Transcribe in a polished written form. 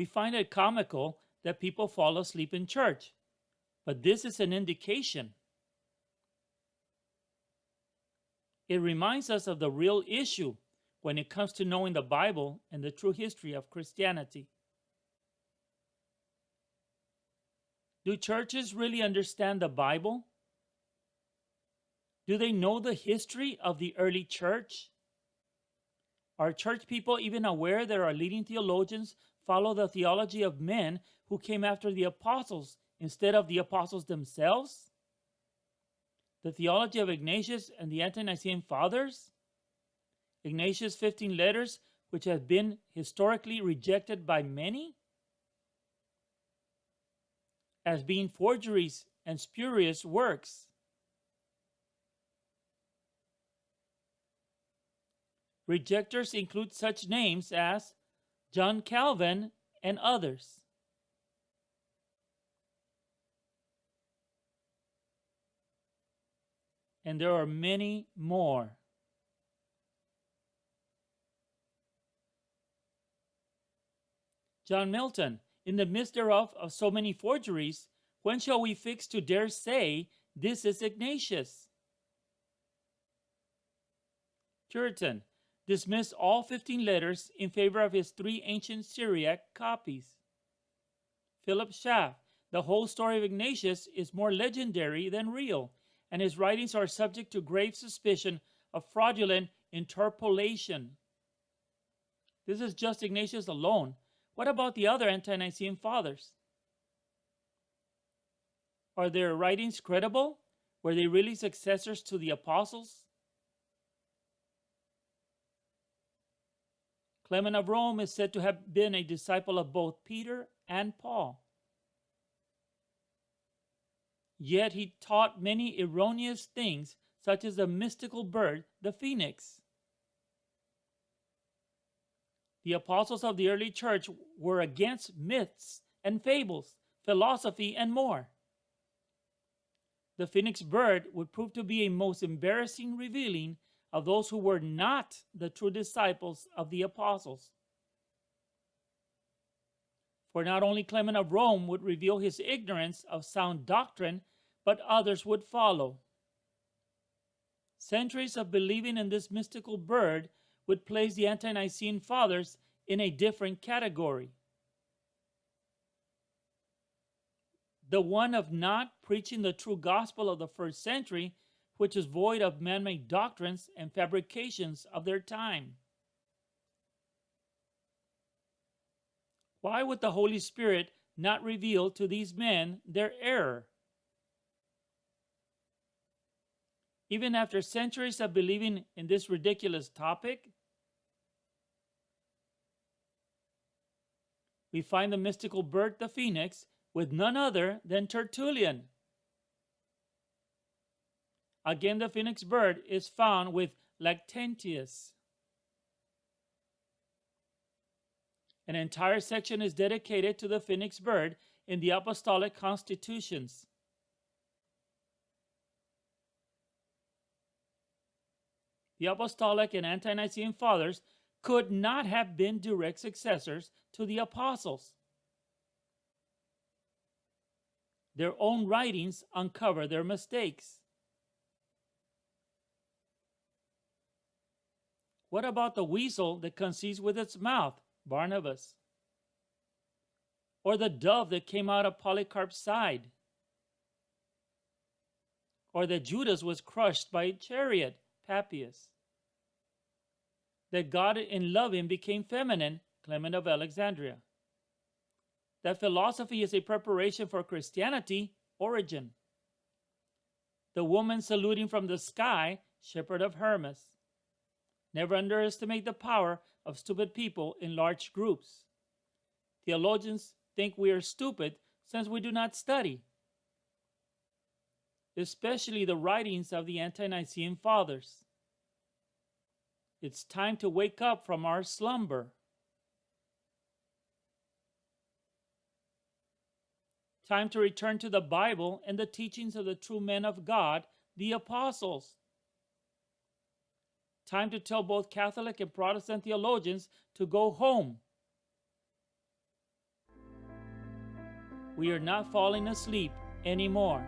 We find it comical that people fall asleep in church, but this is an indication. It reminds us of the real issue when it comes to knowing the Bible and the true history of Christianity. Do churches really understand the Bible? Do they know the history of the early church? Are church people even aware that our leading theologians follow the theology of men who came after the apostles instead of the apostles themselves? The theology of Ignatius and the Ante-Nicene Fathers? Ignatius' 15 letters, which have been historically rejected by many as being forgeries and spurious works. Rejectors include such names as John Calvin and others. And there are many more. John Milton, in the midst thereof of so many forgeries, when shall we fix to dare say this is Ignatius? Puritan, dismissed all 15 letters in favor of his 3 ancient Syriac copies. Philip Schaff, the whole story of Ignatius is more legendary than real, and his writings are subject to grave suspicion of fraudulent interpolation. This is just Ignatius alone. What about the other Ante-Nicene Fathers? Are their writings credible? Were they really successors to the apostles? Clement of Rome is said to have been a disciple of both Peter and Paul. Yet he taught many erroneous things, such as the mystical bird, the phoenix. The apostles of the early church were against myths and fables, philosophy, and more. The phoenix bird would prove to be a most embarrassing revealing of those who were not the true disciples of the apostles. For not only Clement of Rome would reveal his ignorance of sound doctrine, but others would follow. Centuries of believing in this mystical bird would place the Ante-Nicene Fathers in a different category. The one of not preaching the true gospel of the first century, which is void of man-made doctrines and fabrications of their time. Why would the Holy Spirit not reveal to these men their error? Even after centuries of believing in this ridiculous topic, we find the mystical bird, the phoenix, with none other than Tertullian. Again, the phoenix bird is found with Lactantius. An entire section is dedicated to the phoenix bird in the Apostolic Constitutions. The Apostolic and Ante-Nicene Fathers could not have been direct successors to the apostles. Their own writings uncover their mistakes. What about the weasel that conceives with its mouth, Barnabas? Or the dove that came out of Polycarp's side? Or that Judas was crushed by a chariot, Papias? That God in loving became feminine, Clement of Alexandria? That philosophy is a preparation for Christianity, Origen? The woman saluting from the sky, Shepherd of Hermas? Never underestimate the power of stupid people in large groups. Theologians think we are stupid since we do not study, especially the writings of the Ante-Nicene Fathers. It's time to wake up from our slumber. Time to return to the Bible and the teachings of the true men of God, the apostles. Time to tell both Catholic and Protestant theologians to go home. We are not falling asleep anymore.